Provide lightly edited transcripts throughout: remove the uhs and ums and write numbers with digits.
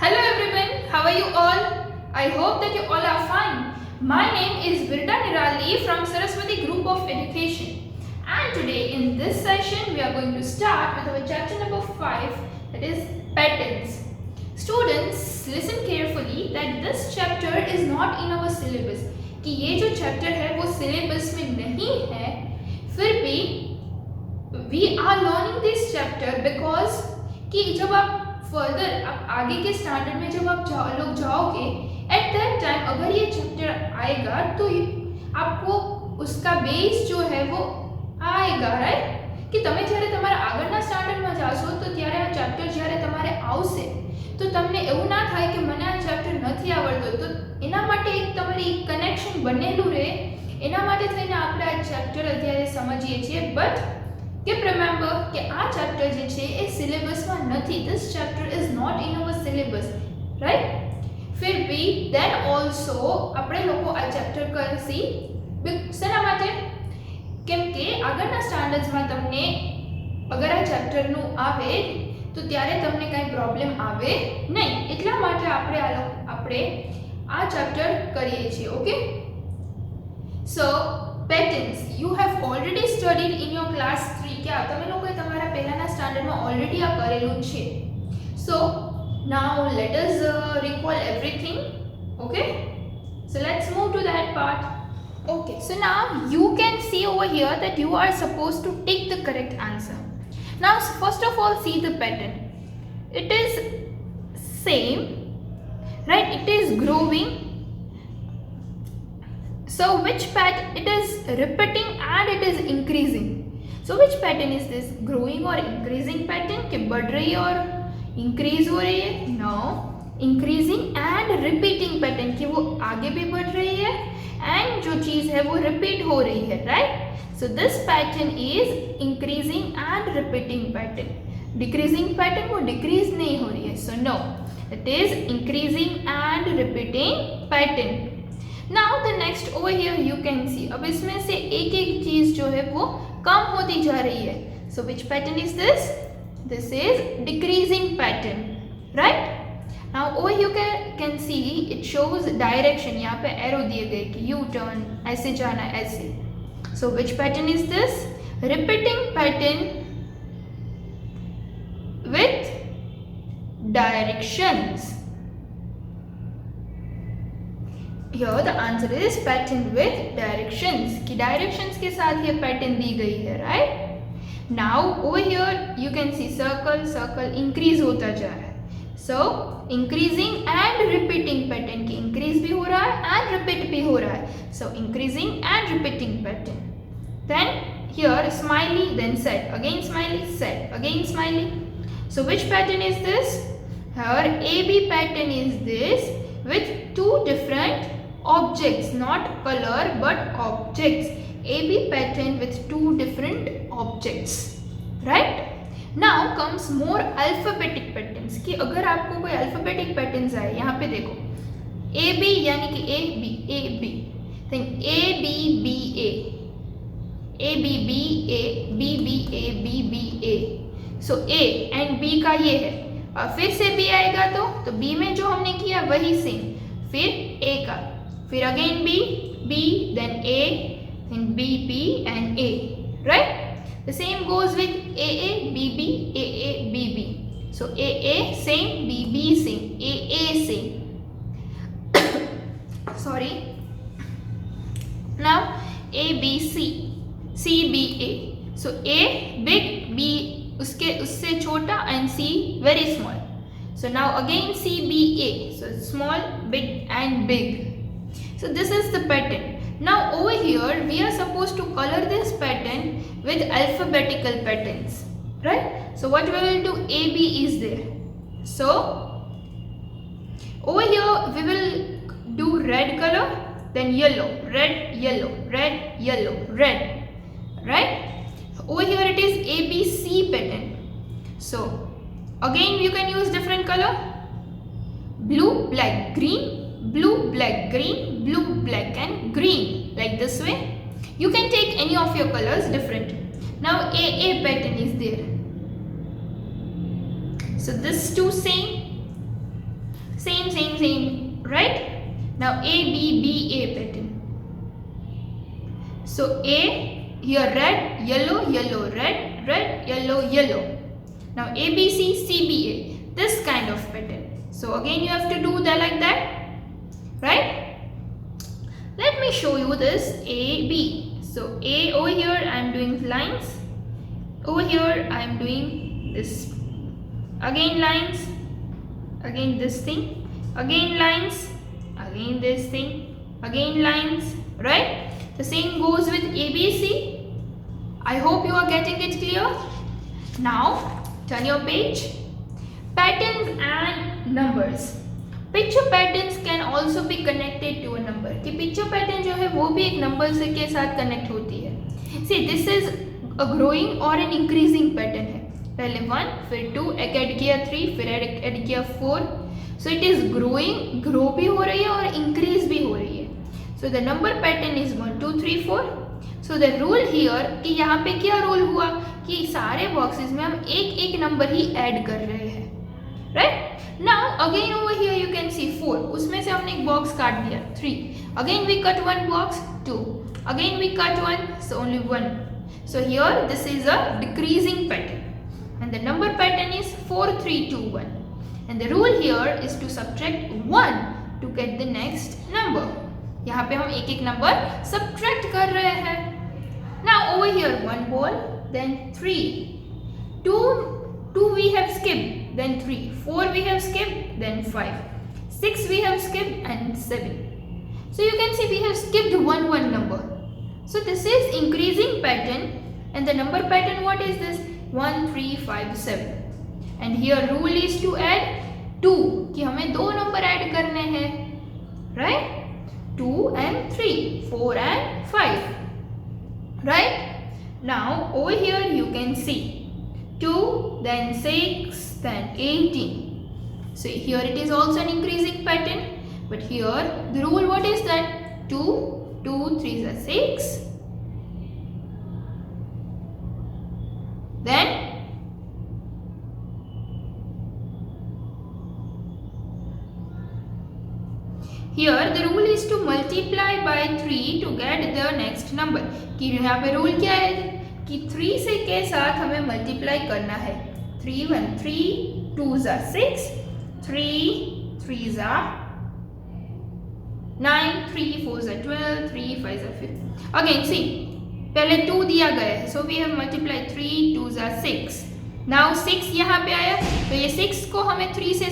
Hello everyone, how are you all? I hope that you all are fine. My name is Virda Nirali from Saraswati Group of Education. And today in this session we are going to start with our chapter number 5, that is patterns. Students, listen carefully that this chapter is not in our syllabus. कि ये जो chapter है वो syllabus में नहीं है, फिर भी we are learning this chapter because कि जब आप फर्दर आप आगे के स्टैंडर्ड में जब आप लोग जाओगे एट दैट टाइम अगर ये चैप्टर आएगा तो आपको उसका बेस जो है वो आएगा राइट कि તમે જ્યારે તમારા આગળના સ્ટાન્ડર્ડમાં જાશો તો ત્યારે આ ચેપ્ટર જ્યારે તમારે આવશે તો તમને એવું ના થાય કે મને આ ચેપ્ટર નથી આવડતો તો એના માટે એક તમારી કનેક્શન બનેલું રહે એના માટે થઈને આપણે આ ચેપ્ટર અત્યારે સમજીએ છીએ બટ keep remember કે આ ચેપ્ટર જે છે એ સિલેબસમાં નથી this chapter is not in our syllabus right फिर भी then also આપણે લોકો આ ચેપ્ટર કરશી શેના માટે કેમ કે આગળના સ્ટાન્ડર્ડ્સમાં તમને અગર આ ચેપ્ટરનું આવે તો ત્યારે તમને કાંઈ પ્રોબ્લેમ આવે નહીં એટલા માટે આપણે આ ચેપ્ટર કરીએ છીએ okay so patterns you have already studied in your class 3 क्या તમે લોકોએ તમારા પહેલાના સ્ટાન્ડર્ડમાં ઓલરેડી આ કરેલું છે so now let us recall everything okay so let's move to that part okay so now you can see over here that you are supposed to take the correct answer now first of all see the pattern it is same right it is growing. So which pattern it is repeating and it is increasing. So which pattern is this? Growing or increasing pattern कि बढ़ रही है और increase हो रही है? No. Increasing and repeating pattern कि वो आगे भी बढ़ रही है and जो चीज़ है वो repeat हो रही है, right? So this pattern is increasing and repeating pattern. Decreasing pattern वो decrease नहीं हो रही है. So no. It is increasing and repeating pattern. Now the next over here you can see अब इसमें से एक एक चीज़ जो है वो कम होती जा रही है so which pattern is this? This is decreasing pattern right now over here you can see it shows direction यहाँ पे arrow दिए गए कि U turn ऐसे जाना ऐसे so which pattern is this? Repeating pattern with directions. Here the answer is pattern with directions कि directions के साथ ये pattern दी गई है right now over here you can see circle circle increase होता जा रहा है so increasing and repeating pattern कि increase भी हो रहा है and repeat भी हो रहा है so increasing and repeating pattern then here smiley then set again smiley set again smiley so which pattern is this here AB pattern is this with two different objects not color but objects AB pattern with two different objects right now comes more alphabetic patterns कि अगर आपको कोई alphabetic patterns आए यहाँ पे देखो AB यानी कि AB then ABBA ABBA BBA BBA so A and B का ये है और फिर से B आएगा तो B में जो हमने किया वही सेम फिर A का फिर again B, then A, then B, B and A, right? The same goes with AA, BB, AA, BB. So AA same, BB same, AA same. Sorry. Now A, B, C, C, B, A. So A big, B उससे छोटा and C very small. So now again C, B, A. So small, big and big. So this is the pattern. Now over here we are supposed to color this pattern with alphabetical patterns, right? So what we will do? AB is there. So over here we will do red color, then yellow, red, yellow, red, yellow, red, right? Over here it is ABC pattern. So again you can use different color, blue, black, green, blue, black, green, blue, black and green like this way. You can take any of your colors different. Now AA pattern is there. So this two same Same, right? Now A, B, B, A pattern. So A, here red, yellow, yellow, red, red, yellow, yellow. Now A, B, C, C, B, A. This kind of pattern. So again you have to do that like that, right? Let me show you this A, B. So A, over here I am doing lines. Over here I am doing this. Again lines. Again this thing. Again lines. Again this thing. Again lines. Right? The same goes with ABC. I hope you are getting it clear. Now turn your page. Patterns and numbers. Picture patterns can also be connected to a number कि picture pattern जो है वो भी एक number से के साथ connect होती है. See this is a growing और एन इंक्रीजिंग पैटर्न है. पहले 1 फिर 2 ऐड किया 3 फिर ऐड किया 4. So it is growing, grow भी हो रही है और इंक्रीज भी हो रही है. So the number pattern is 1 2 3 4. So the rule here कि यहाँ पे क्या रूल हुआ कि सारे बॉक्सेस में हम एक एक नंबर ही ऐड कर रहे हैं, right? Now again over here you can see 4. उसमें से हमने एक बॉक्स काट दिया 3. Again we cut one box 2. Again we cut one, so only 1. So here this is a decreasing pattern, and the number pattern is 4 3 2 1. And the rule here is to subtract 1 to get the next number. यहाँ पे हम एक एक number subtract कर रहे हैं. Now over here 1 ball, then 3. 2 we have skipped, then 3. 4 we have skipped, then 5. 6 we have skipped, and 7. So you can see we have skipped one number. So this is increasing pattern, and the number pattern, what is this? 1 3 5 7. And here rule is to add 2 कि हमें दो number add करने हैं, right? 2 and 3, 4 and 5, right? Now over here you can see 2, then 6, then 18. So here it is also an increasing pattern, but here the rule, what is that? 2 3s are 6, then here the rule is to multiply by 3 to get the next number. कि यहाँ पे rule क्या है कि 3 से के साथ हमें मल्टीप्लाई करना है. 3 1 3, 2s are 6, 3 3s are 9, 3 4s are 12, 3 5s are 15. Again see, पहले 2 दिया गया है, so we have multiplied 3 2s are 6. Now 6 यहाँ पे आया, तो ये 6 को हमें 3 से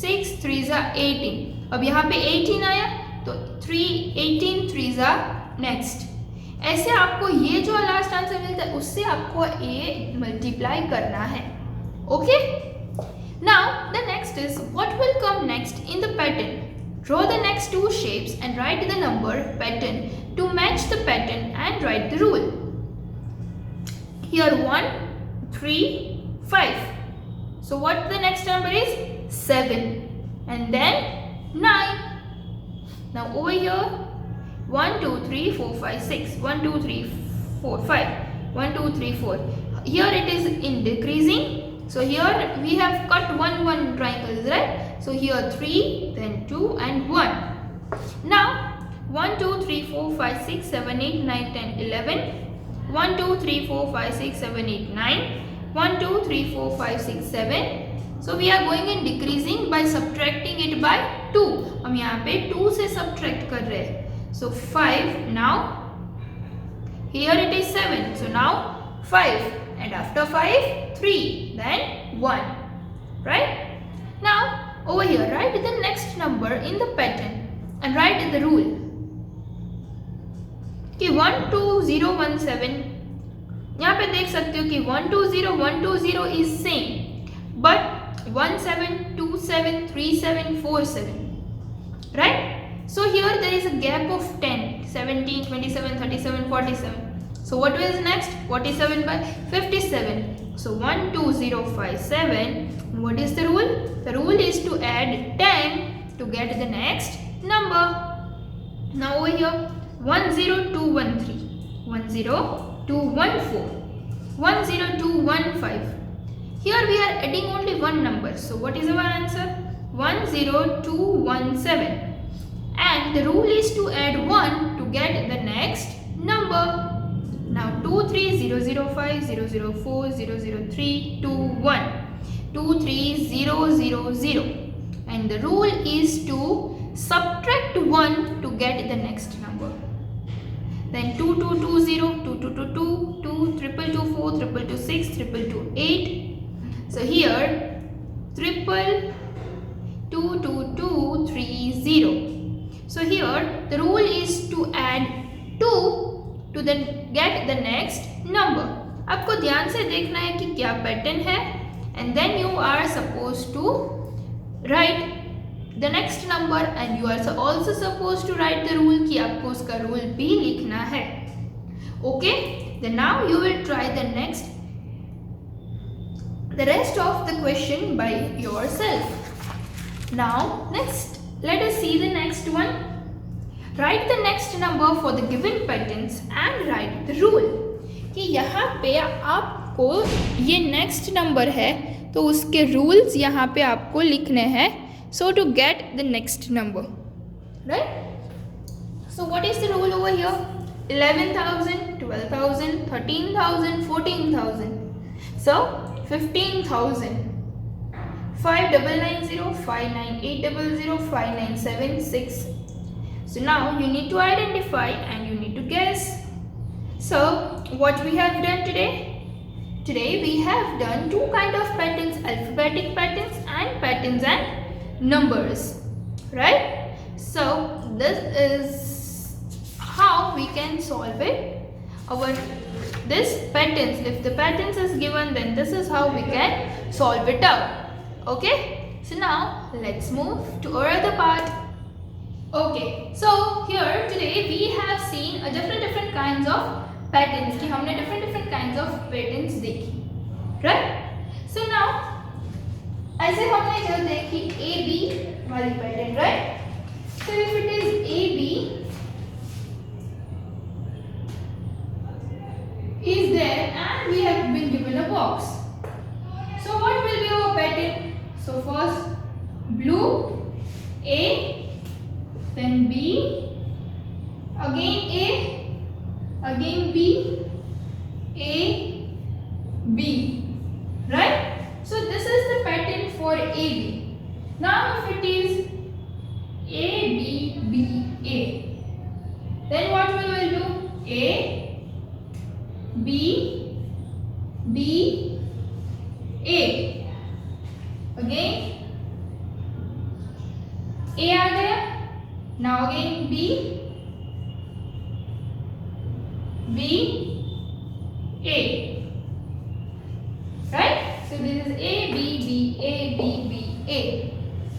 6 3s are 18. अब यहाँ पे 18 आया, तो 3 18 3s are next. ऐसे आपको ये जो लास्ट आंसर मिलता है उससे आपको ये मल्टीप्लाई करना है. Okay? Now the next is what will come next in the pattern. Draw the next two shapes and write the number pattern to match the pattern and write the rule. Here 1 3 5. So what the next number is? 7, and then 9. Now over here 1 2 3 4 5 6. 1 2 3 4 5. 1 2 3 4. Here it is in decreasing. So here we have cut one triangles, right? So here 3, then 2 and 1. Now 1 2 3 4 5 6 7 8 9 10 11. 1 2 3 4 5 6 7 8 9. 1 2 3 4 5 6 7. So we are going in decreasing by subtracting it by 2. हम यहाँ पे 2 से subtract कर रहे हैं. So 5. Now here it is 7. So now 5, and after 5 3, then 1, right? Now over here write the next number in the pattern and write the rule. कि 1 2 0 1 7. यहाँ पे देख सकते हो कि 1 2 0 1 2 0 is same, but 1 7 2 7 3 7 4 7, right? So here there is a gap of 10 17 27 37 47. So what is next? 47 by 57. So 1 2 0 5 7. What is the rule? The rule is to add 10 to get the next number. Now over here 1 0 2 1 3, 1 0 2 1 4, 1 0 2 1 5. Here we are adding only one number. So what is our answer? 10217. And the rule is to add 1 to get the next number. Now 23005 004 003 21 23000. And the rule is to subtract 1 to get the next number. Then 2220 2222 2224 2226 2228. So here 22230. So here the rule is to add 2 to get the next number. आपको ध्यान से देखना है कि क्या pattern है, and then you are supposed to write the next number and you are also supposed to write the rule कि आपको उसका रूल भी लिखना है. Okay, then now you will try the rest of the question by yourself. Now next, let us see the next one. Write the next number for the given patterns and write the rule. कि यहाँ पे आपको ये next number है तो उसके rules यहाँ पे आपको लिखने हैं. So to get the next number, right? So what is the rule over here? 11,000, 12,000, 13,000, 14,000. So 15,000. 5990, 59800, 5976. So now you need to identify and you need to guess. So what we have done today? Today we have done two kind of patterns, alphabetic patterns and patterns and numbers, right? So this is how we can solve it. This patterns, if the patterns is given, then this is how we can solve it out. Okay, so now let's move to our other part. Okay, so here today we have seen a different kinds of patterns कि हमने different kinds of patterns देखी, right? So now ऐसे हमने जो देखी AB वाली pattern, right? So if it is AB is there and we have been given a box, so what will be our pattern? So first blue, A, then B, again A, again B, A, B, right? So this is the pattern for AB. Now if it is A, B, B, A, then what we will do? A, B, B, A, again A आ गया. Now again B, B, A, right? So this is A, B, B, A, B, B, A.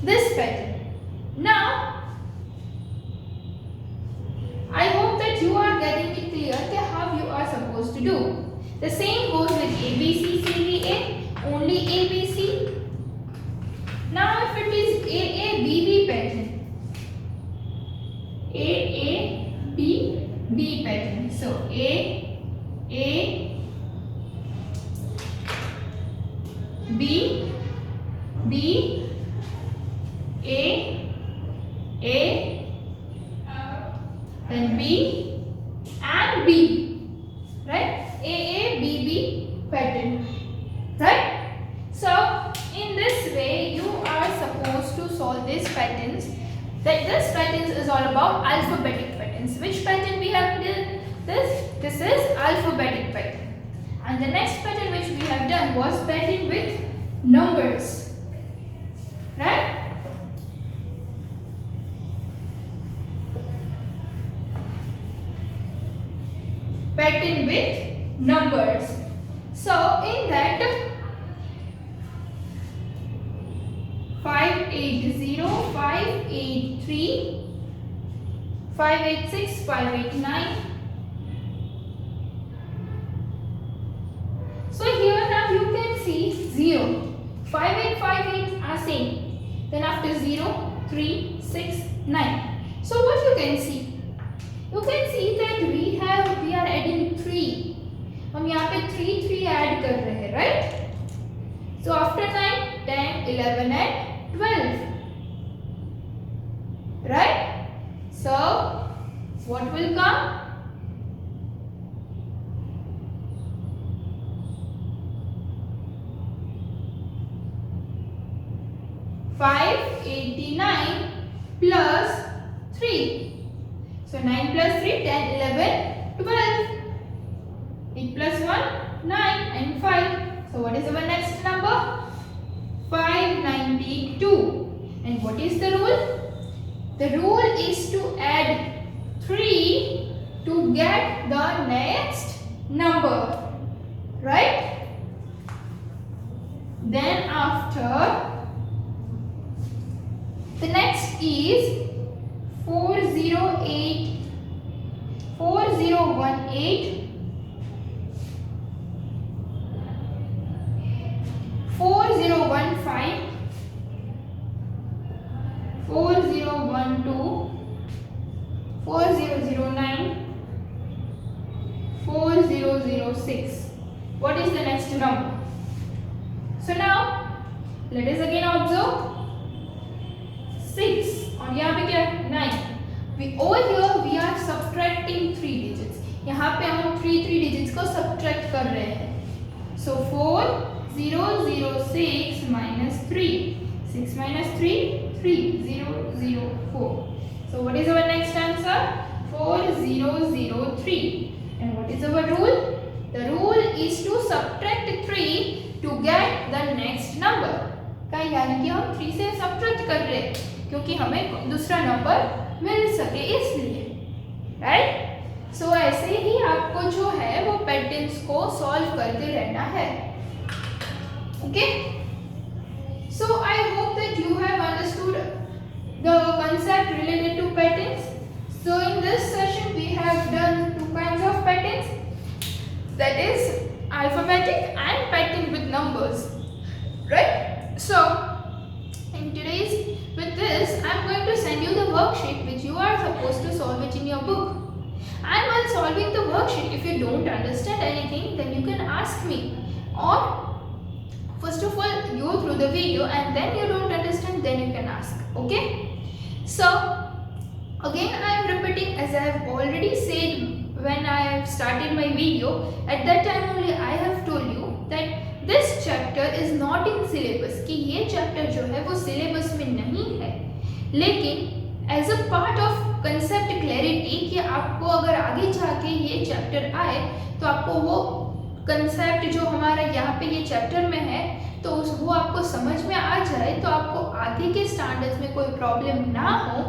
This pattern. Now, I hope that you are getting it clear how you are supposed to do. The same goes with ABC, CBA, only ABC. Now if it is AABB pattern, AABB pattern. So A, B, B, A, then B and B, right? AABB pattern, right? So in this way you are supposed to solve these patterns. That this patterns is all about alphabetic patterns. Which pattern we have done? This is alphabetic pattern. And the next pattern which we have done was pattern with numbers, right? Pattern with numbers. So in that 580, 583, 586, 589. So here now you can see 0. 5858 are same. Then after 0, 3, 6, 9. So what you can see? You can see that we are adding 3. हम यहाँ पे 3 add कर रहे हैं, right? So after 9, 10, 11 and 12. right? So what will come? 589 plus 3. So 9 plus 3, 10, 11, 12. 8 plus 1, 9 and 5. So what is our next number? 592. And what is the rule? The rule is to add 3 to get the next number. Right? Then after, the next is 408, 4018, 4015, 4012, 4009, 4006. What is the next number? So now let us again observe 6 और यहाँ पे क्या है 9. Over here we are subtracting 3 digits. यहाँ पे हम 3 digits को subtract कर रहे हैं. So 4006 minus 3. 6 minus 3, 3004. So what is our next answer? 4003. And what is our rule? The rule is to subtract 3 to get the next number. का यानी कि हम 3 से subtract कर रहे हैं क्योंकि हमें दूसरा नंबर मिल सके इसलिए, राइट? सो ऐसे ही आपको जो है वो पैटर्न्स को सॉल्व करते रहना है. Okay, so I hope that you have understood the concept related to patterns. So in this session we have done two kinds of patterns, that is alphabetic and pattern with numbers, right? So in today's with this I am going to send you the worksheet which you are supposed to solve it in your book. And while solving the worksheet, if you don't understand anything, then you can ask me, or first of all go through the video and then you don't understand, then you can ask. Okay, so again I am repeating as I have already said when I have started my video. At that time only I have told you that this chapter is not in syllabus, कि ये chapter जो है वो syllabus में नहीं है, लेकिन as a part of concept clarity कि आपको अगर आगे जाके ये chapter आए तो आपको वो concept जो हमारा यहाँ पे ये chapter में है तो वो आपको समझ में आ जाए, तो आपको आगे के standards में कोई problem ना हो,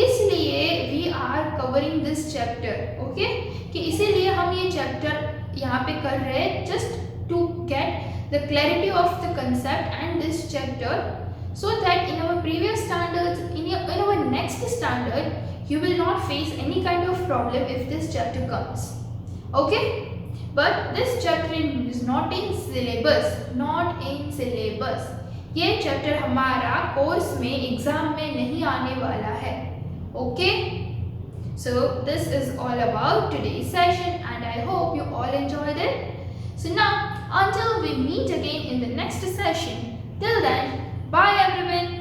इसलिए we are covering this chapter. Okay, कि इसीलिए हम ये chapter यहाँ पे कर रहे हैं just to get the clarity of the concept and this chapter, so that in our previous standards, in our next standard, you will not face any kind of problem if this chapter comes. Okay, but this chapter is not in syllabus, not in syllabus. ये chapter हमारा course में exam में नहीं आने वाला है. Okay, so this is all about today's session and I hope you all enjoyed it. So now, until we meet again in the next session, till then, bye everyone.